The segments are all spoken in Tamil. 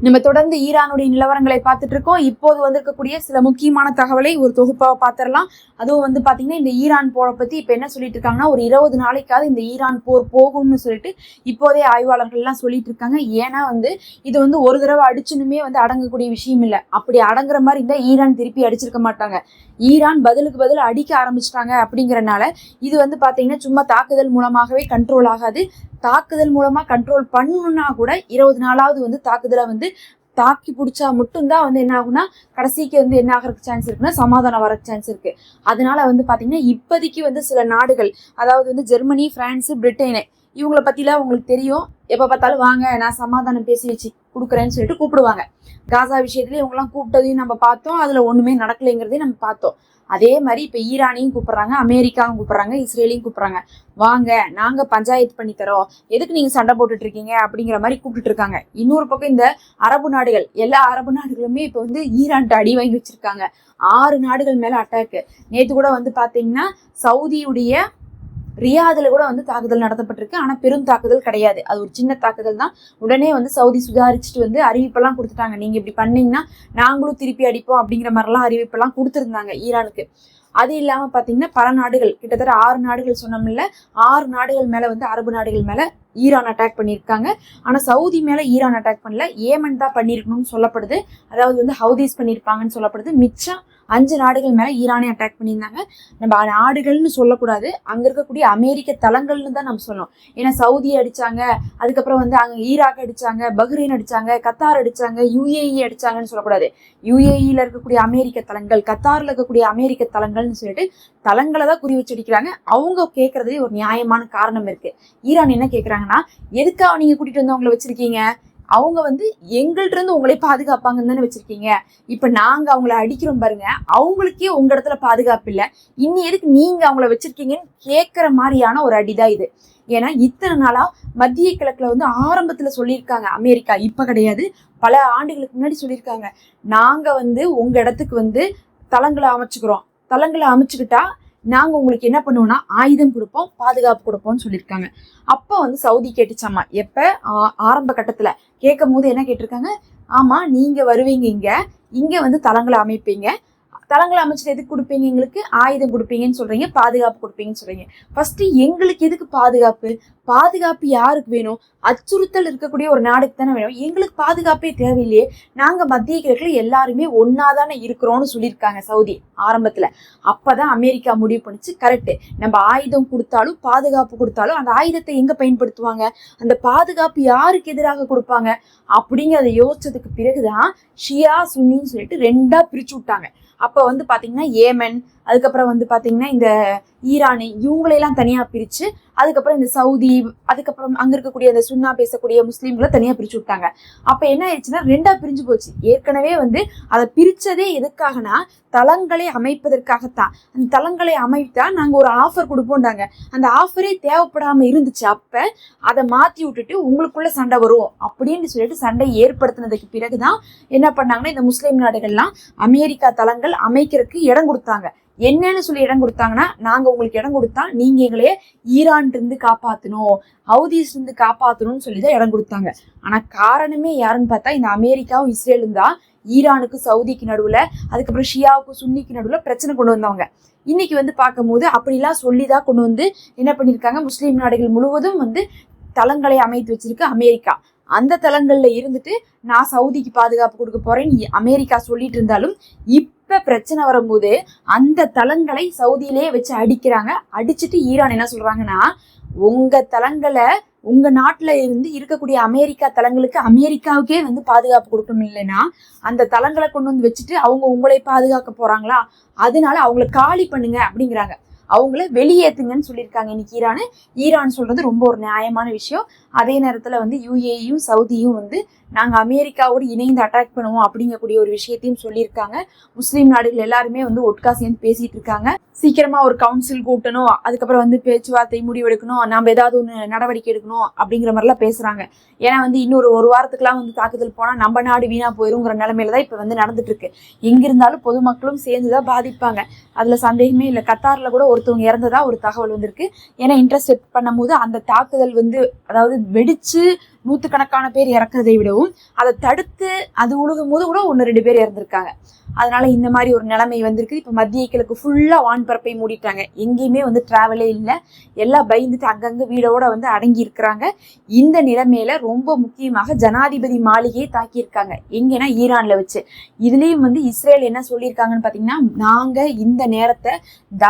நம்ம தொடர்ந்து ஈரானுடைய நிலவரங்களை பார்த்துட்டு இருக்கோம். இப்போது வந்திருக்கக்கூடிய சில முக்கியமான தகவலை ஒரு தொகுப்பாக பார்த்துடலாம். அதுவும் வந்து பார்த்தீங்கன்னா, இந்த ஈரான் போரை பற்றி இப்போ என்ன சொல்லிட்டு இருக்காங்கன்னா, ஒரு 20 நாளைக்காவது இந்த ஈரான் போர் போகும்னு சொல்லிட்டு இப்போதே ஆய்வாளர்கள்லாம் சொல்லிட்டு இருக்காங்க. ஏன்னா வந்து இது வந்து ஒரு தடவை அடிச்சுனுமே வந்து அடங்கக்கூடிய விஷயம் இல்லை. அப்படி அடங்குற மாதிரி இருந்தால் ஈரான் திருப்பி அடிச்சிருக்க மாட்டாங்க. ஈரான் பதிலுக்கு பதில் அடிக்க ஆரம்பிச்சிட்டாங்க. அப்படிங்கிறனால இது வந்து பார்த்தீங்கன்னா சும்மா தாக்குதல் மூலமாகவே கண்ட்ரோல் ஆகாது. தாக்குதல் மூலமா கண்ட்ரோல் பண்ணணும்னா கூட 20 நாளாவது வந்து தாக்குதலை வந்து தாக்கி பிடிச்சா மட்டும்தான் வந்து என்ன ஆகும்னா கடைசிக்கு வந்து என்ன ஆகிறதுக்கு சான்ஸ் இருக்குன்னா சமாதானம் வர சான்ஸ் இருக்கு. அதனால வந்து பாத்தீங்கன்னா இப்போதைக்கு வந்து சில நாடுகள், அதாவது வந்து ஜெர்மனி, பிரான்ஸ், பிரிட்டனு, இவங்களை பத்திலாம் உங்களுக்கு தெரியும். எப்ப பார்த்தாலும் வாங்க நான் சமாதானம் பேசி வச்சு கொடுக்குறேன்னு சொல்லிட்டு கூப்பிடுவாங்க. காசா விஷயத்துல இவங்கெல்லாம் கூப்பிட்டதையும் நம்ம பார்த்தோம். அதுல ஒண்ணுமே நடக்கலைங்கிறதையும் நம்ம பார்த்தோம். அதே மாதிரி இப்ப ஈரானையும் கூப்பிடுறாங்க, அமெரிக்காவும் கூப்பிடுறாங்க, இஸ்ரேலையும் கூப்பிடுறாங்க. வாங்க நாங்க பஞ்சாயத்து பண்ணி தரோம், எதுக்கு நீங்க சண்டை போட்டுட்டு இருக்கீங்க அப்படிங்கிற மாதிரி கூப்பிட்டு இருக்காங்க. இன்னொரு பக்கம் இந்த அரபு நாடுகள், எல்லா அரபு நாடுகளுமே இப்ப வந்து ஈரான்ட்டு அடி வாங்கி வச்சிருக்காங்க. 6 நாடுகள் மேல அட்டாக்கு. நேற்று கூட வந்து பாத்தீங்கன்னா சவுதியுடைய ரியாதுல கூட வந்து தாக்குதல் நடத்தப்பட்டிருக்கு. ஆனா பெரும் தாக்குதல் கிடையாது, அது ஒரு சின்ன தாக்குதல் தான். உடனே வந்து சவுதி சுதாரிச்சுட்டு வந்து அறிவிப்பெல்லாம் கொடுத்துட்டாங்க, நீங்க இப்படி பண்ணீங்கன்னா நாங்களும் திருப்பி அடிப்போம் அப்படிங்கிற மாதிரிலாம் அறிவிப்பெல்லாம் கொடுத்துருந்தாங்க ஈரானுக்கு. அது இல்லாம பாத்தீங்கன்னா பல நாடுகள், கிட்டத்தட்ட 6 நாடுகள் சொன்னோம்ல, 6 நாடுகள் மேல வந்து அரபு நாடுகள் மேல ஈரான் அட்டாக் பண்ணியிருக்காங்க. ஆனா சவுதி மேல ஈரான் அட்டாக் பண்ணல, ஏமன் தான் பண்ணிருக்கணும்னு சொல்லப்படுது. அதாவது வந்து ஹவுதீஸ் பண்ணியிருப்பாங்கன்னு சொல்லப்படுது. மிச்சம் 5 நாடுகள் மேல ஈரானே அட்டாக் பண்ணியிருந்தாங்க. நம்ம நாடுகள்னு சொல்லக்கூடாது, அங்க இருக்கக்கூடிய அமெரிக்க தளங்கள்னு தான் நம்ம சொல்லணும். ஏன்னா சவுதி அடிச்சாங்க, அதுக்கப்புறம் வந்து அங்க ஈராக் அடிச்சாங்க, பஹ்ரைன் அடிச்சாங்க, கத்தார் அடிச்சாங்க, யுஏஇ அடிச்சாங்கன்னு சொல்லக்கூடாது. யுஏஇல இருக்கக்கூடிய அமெரிக்க தளங்கள், கத்தார்ல இருக்கக்கூடிய அமெரிக்க தளங்கள்னு சொல்லிட்டு தளங்களை தான் குறி வச்சு அடிக்கிறாங்க. அவங்க கேட்கறதே ஒரு நியாயமான காரணம் இருக்கு. ஈரான் என்ன கேட்கறாங்கன்னா, எதுக்காக நீங்க கூட்டிட்டு வந்து அவங்களை வச்சிருக்கீங்க? அவங்க வந்து எங்கள்ட்ட இருந்து உங்களே பாதுகாப்பாங்கன்னு தானே வச்சிருக்கீங்க. இப்ப நாங்க அவங்கள அடிக்கிறோம் பாருங்க, அவங்களுக்கே உங்க இடத்துல பாதுகாப்பு இல்லை, இன்னி எதுக்கு நீங்க அவங்கள வச்சிருக்கீங்கன்னு கேட்கற மாதிரியான ஒரு அடிதான் இது. ஏன்னா இத்தனை நாளா மத்திய கிழக்குல வந்து ஆரம்பத்துல சொல்லியிருக்காங்க அமெரிக்கா, இப்ப கிடையாது, பல ஆண்டுகளுக்கு முன்னாடி சொல்லியிருக்காங்க, நாங்க வந்து உங்க இடத்துக்கு வந்து தளங்களை அமைச்சுக்கிறோம், தளங்களை அமைச்சுக்கிட்டா நாங்க உங்களுக்கு என்ன பண்ணுவோம்னா ஆயுதம் கொடுப்போம், பாதுகாப்பு கொடுப்போம்னு சொல்லியிருக்காங்க. அப்ப வந்து சவுதி கேட்டுச்சாமா. எப்ப ஆரம்ப கட்டத்துல கேட்கும் போது என்ன கேட்டிருக்காங்க, ஆமா நீங்க வருவீங்க, இங்க வந்து தளங்களை அமைப்பீங்க, தளங்களை அமைச்சிட்டு எதுக்கு கொடுப்பீங்க, எங்களுக்கு ஆயுதம் கொடுப்பீங்கன்னு சொல்றீங்க, பாதுகாப்பு கொடுப்பீங்கன்னு சொல்றீங்க. ஃபர்ஸ்ட் எங்களுக்கு எதுக்கு பாதுகாப்பு? பாதுகாப்பு யாருக்கு வேணும்? அச்சுறுத்தல் இருக்கக்கூடிய ஒரு நாடுக்கு தானே வேணும். எங்களுக்கு பாதுகாப்பே தேவையில்லையே, நாங்க மத்திய கிழக்குல எல்லாருமே ஒன்னாதானே இருக்கிறோம்னு சொல்லியிருக்காங்க சவுதி ஆரம்பத்துல. அப்பதான் அமெரிக்கா முடிவு பண்ணிச்சு, கரெக்ட், நம்ம ஆயுதம் கொடுத்தாலும் பாதுகாப்பு கொடுத்தாலும் அந்த ஆயுதத்தை எங்க பயன்படுத்துவாங்க, அந்த பாதுகாப்பு யாருக்கு எதிராக கொடுப்பாங்க அப்படிங்கிறத யோசிச்சதுக்கு பிறகுதான் ஷியா சுன்னின்னு சொல்லிட்டு 2ஆ பிரிச்சு விட்டாங்க. அப்ப வந்து பாத்தீங்கன்னா ஏமன், அதுக்கப்புறம் வந்து பாத்தீங்கன்னா இந்த ஈரானு, இவங்களையெல்லாம் தனியா பிரிச்சு, அதுக்கப்புறம் இந்த சவுதி, அதுக்கப்புறம் அங்க இருக்கக்கூடிய அந்த சுன்னா பேசக்கூடிய முஸ்லீம்களை தனியா பிரிச்சு விட்டாங்க. அப்ப என்ன ஆயிடுச்சுன்னா 2ஆ பிரிஞ்சு போச்சு. ஏற்கனவே வந்து அதை பிரிச்சதே எதுக்காகனா தளங்களை அமைப்பதற்காகத்தான். அந்த தளங்களை அமைத்தா நாங்க ஒரு ஆஃபர் கொடுப்போம்டாங்க, அந்த ஆஃபரே தேவைப்படாம இருந்துச்சு. அப்ப அதை மாத்தி விட்டுட்டு உங்களுக்குள்ள சண்டை வரும் அப்படின்னு சொல்லிட்டு சண்டை ஏற்படுத்தினதுக்கு பிறகுதான் என்ன பண்ணாங்கன்னா இந்த முஸ்லீம் நாடுகள்லாம் அமெரிக்கா தளங்கள் அமைக்கிறதுக்கு இடம் கொடுத்தாங்க. என்னன்னு சொல்லி இடம் கொடுத்தாங்கன்னா, நாங்க உங்களுக்கு இடம் கொடுத்தா நீங்க எங்களையே ஈரான் இருந்து காப்பாத்தணும், ஹவுதீஸ் இருந்து காப்பாத்தணும்னு சொல்லிதான் இடம் கொடுத்தாங்க. ஆனா காரணமே யாருன்னு பார்த்தா இந்த அமெரிக்காவும் இஸ்ரேலும் தான் ஈரானுக்கு சவுதிக்கு நடுவுல, அதுக்கப்புறம் ஷியாவுக்கு சுன்னிக்கு நடுவுல பிரச்சனை கொண்டு வந்தவங்க. இன்னைக்கு வந்து பார்க்கும் போது அப்படிலாம் சொல்லிதான் கொண்டு வந்து என்ன பண்ணிருக்காங்க, முஸ்லீம் நாடுகள் முழுவதும் வந்து தளங்களை அமைத்து வச்சிருக்கு அமெரிக்கா. அந்த தளங்கள்ல இருந்துட்டு நான் சவுதிக்கு பாதுகாப்பு கொடுக்க போறேன்னு அமெரிக்கா சொல்லிட்டு இருந்தாலும், இப்ப பிரச்சனை வரும்போது அந்த தளங்களை சவுதியிலேயே வச்சு அடிக்கிறாங்க. அடிச்சுட்டு ஈரான் என்ன சொல்றாங்கன்னா, உங்க தளங்களை உங்க நாட்டுல இருந்து இருக்கக்கூடிய அமெரிக்கா தளங்களுக்கு அமெரிக்காவுக்கே வந்து பாதுகாப்பு கொடுக்கணும், இல்லைன்னா அந்த தளங்களை கொண்டு வந்து வச்சுட்டு அவங்க உங்களை பாதுகாக்க போறாங்களா, அதனால அவங்கள காலி பண்ணுங்க அப்படிங்கிறாங்க, அவங்கள வெளியேற்றுங்கன்னு சொல்லியிருக்காங்க இன்னைக்கு ஈரான் சொல்றது ரொம்ப ஒரு நியாயமான விஷயம். அதே நேரத்துல வந்து யுஏஇயும் சவுதியும் வந்து நாங்க அமெரிக்காவோடு இணைந்து அட்டாக் பண்ணுவோம் அப்படிங்கக்கூடிய ஒரு விஷயத்தையும் சொல்லியிருக்காங்க. முஸ்லீம் நாடுகள் எல்லாருமே வந்து ஒட்கா சேர்ந்து பேசிட்டு இருக்காங்க. சீக்கிரமா ஒரு கவுன்சில் கூட்டணும், அதுக்கப்புறம் வந்து பேச்சுவார்த்தை முடிவெடுக்கணும், நம்ம ஏதாவது ஒன்று நடவடிக்கை எடுக்கணும் அப்படிங்கிற மாதிரிலாம் பேசுறாங்க. ஏன்னா வந்து இன்னொரு ஒரு வாரத்துக்குலாம் வந்து தாக்குதல் போனா நம்ம நாடு வீணா போயிருங்கிற நிலைமையில தான் இப்ப வந்து நடந்துட்டு இருக்கு. எங்க இருந்தாலும் பொதுமக்களும் சேர்ந்துதான் பாதிப்பாங்க, அதுல சந்தேகமே இல்லை. கத்தார்ல கூட ஒருத்தவங்க இறந்ததா ஒரு தகவல் வந்திருக்கு. ஏன்னா இன்டர்செப்ட் பண்ணும் போது அந்த தாக்குதல் வந்து, அதாவது வெடிச்சு நூற்றுக்கணக்கான பேர் இறக்குறதை விடவும் அதை தடுத்து அது உழுகும் போது கூட 1-2 பேர் இறந்துருக்காங்க. அதனால இந்த மாதிரி ஒரு நிலைமை வந்திருக்கு. இப்போ மத்திய கிழக்கு ஃபுல்லாக வான்பரப்பை மூடிட்டாங்க. எங்கேயுமே வந்து டிராவலே இல்லை. எல்லாம் பயந்துட்டு அங்கங்கே வீடோட வந்து அடங்கி இருக்கிறாங்க. இந்த நிலைமையில ரொம்ப முக்கியமாக ஜனாதிபதி மாளிகையை தாக்கியிருக்காங்க. எங்கன்னா ஈரான்ல வச்சு. இதுலேயும் வந்து இஸ்ரேல் என்ன சொல்லியிருக்காங்கன்னு பார்த்தீங்கன்னா, நாங்கள் இந்த நேரத்தை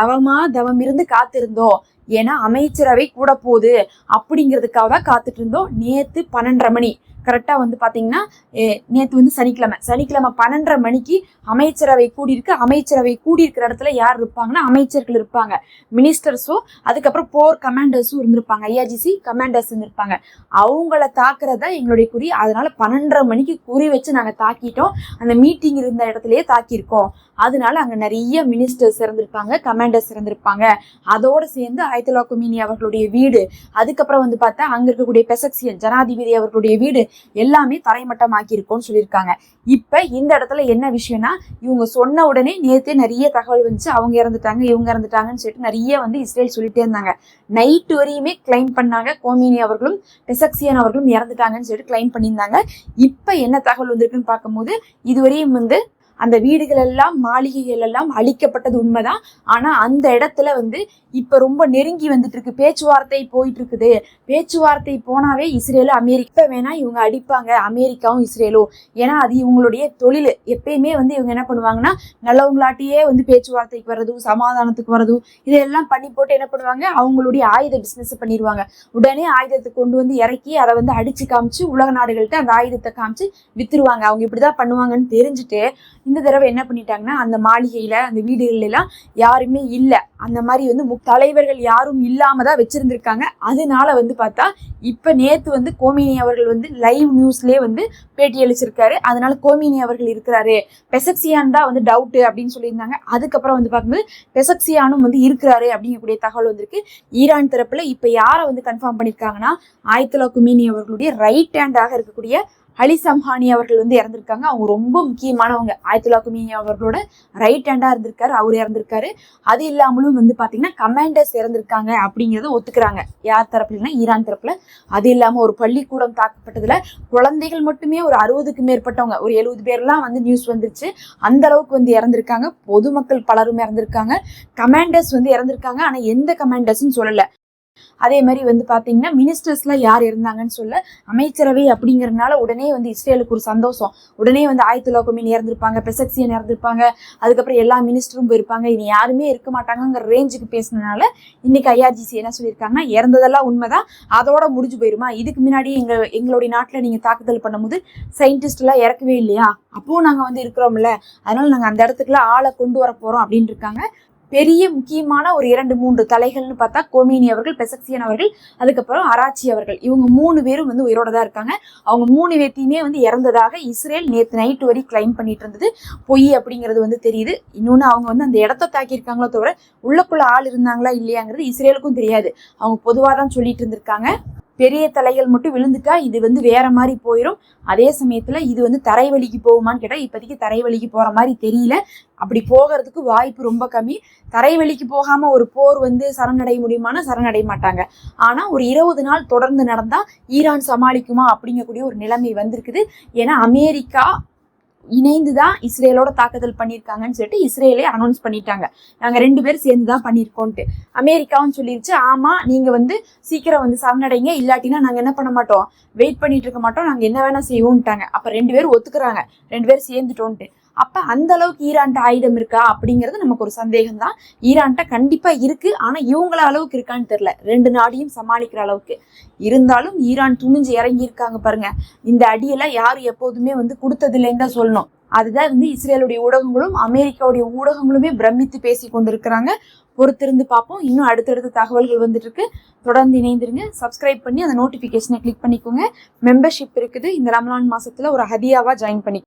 தவம் இருந்து காத்திருந்தோம். ஏன்னா அமைச்சரவை கூட போகுது அப்படிங்கிறதுக்காக தான் காத்துட்டு இருந்தோம். நேற்று 12:30 மணி கரெக்டாக வந்து பார்த்தீங்கன்னா, நேற்று வந்து சனிக்கிழமை 12:30 மணிக்கு அமைச்சரவை கூடியிருக்கு. அமைச்சரவை கூடியிருக்கிற இடத்துல யார் இருப்பாங்கன்னா, அமைச்சர்கள் இருப்பாங்க, மினிஸ்டர்ஸோ, அதுக்கப்புறம் போர் கமாண்டர்ஸும் இருந்திருப்பாங்க, ஐஆர்ஜிசி கமாண்டர்ஸ் இருந்திருப்பாங்க. அவங்கள தாக்குறதா எங்களுடைய குறி. அதனால 12:30 மணிக்கு குறி வச்சு நாங்கள் தாக்கிட்டோம். அந்த மீட்டிங் இருந்த இடத்துலயே தாக்கியிருக்கோம். அதனால அங்கே நிறைய மினிஸ்டர்ஸ் இறந்திருப்பாங்க, கமாண்டர்ஸ் இறந்திருப்பாங்க. அதோடு சேர்ந்து ஆயத்துல்லா கொமீனி அவர்களுடைய வீடு, அதுக்கப்புறம் வந்து பார்த்தா அங்கே இருக்கக்கூடிய பெசக்சியன் ஜனாதிபதி அவர்களுடைய வீடு எல்லாமே தரைமட்டமாக்கி இருக்கோம்னு சொல்லியிருக்காங்க. இப்ப இந்த இடத்துல என்ன விஷயம்னா, இவங்க சொன்ன உடனே நேற்றே நிறைய தகவல் வந்துச்சு, அவங்க இறந்துட்டாங்க இவங்க இறந்துட்டாங்கன்னு சொல்லிட்டு நிறைய வந்து இஸ்ரேல் சொல்லிட்டே இருந்தாங்க. நைட்டு வரையுமே கிளைம் பண்ணாங்க, கோமினி அவர்களும் பெசக்சியன் அவர்களும் இறந்துட்டாங்கன்னு சொல்லிட்டு கிளைம் பண்ணியிருந்தாங்க. இப்ப என்ன தகவல் வந்திருக்குன்னு பார்க்கும்போது, இதுவரையும் வந்து அந்த வீடுகள் எல்லாம் மாளிகைகள் எல்லாம் அழிக்கப்பட்டது உண்மைதான். ஆனா அந்த இடத்துல வந்து இப்ப ரொம்ப நெருங்கி வந்துட்டு இருக்கு, பேச்சுவார்த்தை போயிட்டு இருக்குது. பேச்சுவார்த்தை போனாவே இஸ்ரேலும் அமெரிக்கா வேணா இவங்க அடிப்பாங்க, அமெரிக்காவும் இஸ்ரேலும். ஏன்னா அது இவங்களுடைய தொழில். எப்பயுமே வந்து இவங்க என்ன பண்ணுவாங்கன்னா, நல்லவங்களாட்டியே வந்து பேச்சுவார்த்தைக்கு வர்றதும் சமாதானத்துக்கு வர்றதும் இதெல்லாம் பண்ணி போட்டு என்ன பண்ணுவாங்க, அவங்களுடைய ஆயுத பிசினஸ் பண்ணிடுவாங்க. உடனே ஆயுதத்தை கொண்டு வந்து இறக்கி அதை வந்து அடிச்சு காமிச்சு உலக நாடுகள்கிட்ட அந்த ஆயுதத்தை காமிச்சு வித்துருவாங்க. அவங்க இப்படிதான் பண்ணுவாங்கன்னு தெரிஞ்சுட்டு இந்த தடவை என்ன பண்ணிட்டாங்கன்னா, அந்த மாளிகையில அந்த வீடுகள் எல்லாம் யாருமே இல்லை, அந்த மாதிரி வந்து தலைவர்கள் யாரும் இல்லாம தான் வச்சிருந்திருக்காங்க. அதனால வந்து பார்த்தா இப்ப நேத்து வந்து கோமினி அவர்கள் வந்து லைவ் நியூஸ்லயே வந்து பேட்டி அளிச்சிருக்காரு. அதனால கோமினி அவர்கள் இருக்கிறாரு, பெசக்சியான் தான் வந்து டவுட் அப்படின்னு சொல்லியிருந்தாங்க. அதுக்கப்புறம் வந்து பார்க்கும்போது பெசக்சியானும் வந்து இருக்கிறாரு அப்படிங்கக்கூடிய தகவல் வந்திருக்கு. ஈரான் தரப்புல இப்ப யாரை வந்து கன்ஃபார்ம் பண்ணிருக்காங்கன்னா, ஆயத்துல்லா கொமீனி அவர்களுடைய ரைட் ஹேண்டாக இருக்கக்கூடிய அலி சம்ஹானி அவர்கள் வந்து இறந்திருக்காங்க. அவங்க ரொம்ப முக்கியமானவங்க. ஆயத்துல்லா கொமீனி அவர்களோட ரைட் ஹேண்டா இருந்திருக்காரு, அவர் இறந்திருக்காரு. அது இல்லாமலும் வந்து பாத்தீங்கன்னா கமாண்டர்ஸ் இறந்திருக்காங்க அப்படிங்கறத ஒத்துக்கிறாங்க. யார் தரப்புலன்னா ஈரான் தரப்புல. அது இல்லாம ஒரு பள்ளிக்கூடம் தாக்கப்பட்டதுல குழந்தைகள் மட்டுமே ஒரு 60க்கும் மேற்பட்டவங்க, ஒரு 70 பேர்லாம் வந்து நியூஸ் வந்துருச்சு. அந்த அளவுக்கு வந்து இறந்திருக்காங்க. பொதுமக்கள் பலரும் இறந்திருக்காங்க, கமாண்டர்ஸ் வந்து இறந்திருக்காங்க. ஆனா எந்த கமாண்டர்ஸ்ன்னு சொல்லல. அதே மாதிரி வந்து பாத்தீங்கன்னா மினிஸ்டர்ஸ்ல யார் இருந்தாங்கன்னு சொல்ல, அமைச்சரவை அப்படிங்கறதுனால உடனே வந்து இஸ்ரேலுக்கு ஒரு சந்தோஷம். உடனே வந்து ஆயத்துல்லா கொமீனி இறந்திருப்பாங்க, பெசக்சியன் இறந்திருப்பாங்க, அதுக்கப்புறம் எல்லா மினிஸ்டரும் போயிருப்பாங்க, இனி யாருமே இருக்க மாட்டாங்கிற ரேஞ்சுக்கு பேசினதுனால இன்னைக்கு ஐஆர்ஜிசி என்ன சொல்லியிருக்காங்கன்னா, இறந்ததெல்லாம் உண்மைதான், அதோட முடிஞ்சு போயிருமா. இதுக்கு முன்னாடி எங்களுடைய நாட்டுல நீங்க தாக்குதல் பண்ணும்போது சயின்டிஸ்ட் எல்லாம் இறக்கவே இல்லையா, அப்பவும் நாங்க வந்து இருக்கிறோம்ல, அதனால நாங்க அந்த இடத்துக்குள்ள ஆளை கொண்டு வர போறோம் அப்படின்னு இருக்காங்க. பெரிய முக்கியமான ஒரு 2-3 தலைகள்னு பார்த்தா கோமினி அவர்கள், பெசக்சியன் அவர்கள், அதுக்கப்புறம் அராச்சி அவர்கள். இவங்க 3 பேரும் வந்து உயிரோட தான் இருக்காங்க. அவங்க 3 பேர்த்தையுமே வந்து இறந்ததாக இஸ்ரேல் நேற்று நைட்டு வரை கிளைம் பண்ணிட்டு இருந்தது பொய் அப்படிங்கிறது வந்து தெரியுது. இன்னொன்று அவங்க வந்து அந்த இடத்த தாக்கியிருக்காங்களோ தவிர உள்ளக்குள்ள ஆள் இருந்தாங்களா இல்லையாங்கிறது இஸ்ரேலுக்கும் தெரியாது. அவங்க பொதுவாக தான் சொல்லிட்டு இருந்திருக்காங்க. பெரிய தலைகள் மட்டும் விழுந்துட்டா இது வந்து வேற மாதிரி போயிடும். அதே சமயத்துல இது வந்து தரைவழிக்கு போகுமான்னு கேட்டா இப்போதைக்கு தரைவழிக்கு போற மாதிரி தெரியல. அப்படி போகிறதுக்கு வாய்ப்பு ரொம்ப கம்மி. தரைவழிக்கு போகாம ஒரு போர் வந்து சரணடைய முடியுமானா சரணடைய மாட்டாங்க. ஆனா ஒரு 20 நாள் தொடர்ந்து நடந்தா ஈரான் சமாளிக்குமா அப்படிங்கக்கூடிய ஒரு நிலைமை வந்திருக்குது. ஏன்னா அமெரிக்கா இணைந்துதான் இஸ்ரேலோட தாக்குதல் பண்ணியிருக்காங்கன்னு சொல்லிட்டு இஸ்ரேலே அனௌன்ஸ் பண்ணிட்டாங்க, நாங்க 2 பேரும் சேர்ந்துதான் பண்ணியிருக்கோன்ட்டு. அமெரிக்காவும் சொல்லிருச்சு, ஆமா நீங்க வந்து சீக்கிரம் வந்து சரணடைங்க, இல்லாட்டினா நாங்க என்ன பண்ண மாட்டோம், வெயிட் பண்ணிட்டு இருக்க மாட்டோம், நாங்க என்ன வேணா செய்வோம்ட்டாங்க. அப்ப 2 பேரும் ஒத்துக்குறாங்க, 2 பேரும் சேர்ந்துட்டோன்ட்டு. அப்ப அந்த அளவுக்கு ஈரான்ட்ட ஆயுதம் இருக்கா அப்படிங்கிறது நமக்கு ஒரு சந்தேகம் தான். ஈரான்ட்ட கண்டிப்பா இருக்கு, ஆனா இவங்கள அளவுக்கு இருக்கான்னு தெரியல, 2 நாடையும் சமாளிக்கிற அளவுக்கு. இருந்தாலும் ஈரான் துணிஞ்சு இறங்கி இருக்காங்க பாருங்க. இந்த அடியெல்லாம் யாரும் எப்போதுமே வந்து கொடுத்ததில்லைன்னு தான் சொல்லணும். அதுதான் வந்து இஸ்ரேலுடைய ஊடகங்களும் அமெரிக்காவுடைய ஊடகங்களுமே பிரமித்து பேசி கொண்டிருக்கிறாங்க. பொறுத்திருந்து பார்ப்போம். இன்னும் அடுத்தடுத்த தகவல்கள் வந்துட்டு இருக்கு. தொடர்ந்து இணைந்திருங்க. சப்ஸ்கிரைப் பண்ணி அந்த நோட்டிபிகேஷனை கிளிக் பண்ணிக்கோங்க. மெம்பர்ஷிப் இருக்குது. இந்த ரமலான் மாசத்துல ஒரு ஹதியாவா ஜாயின் பண்ணி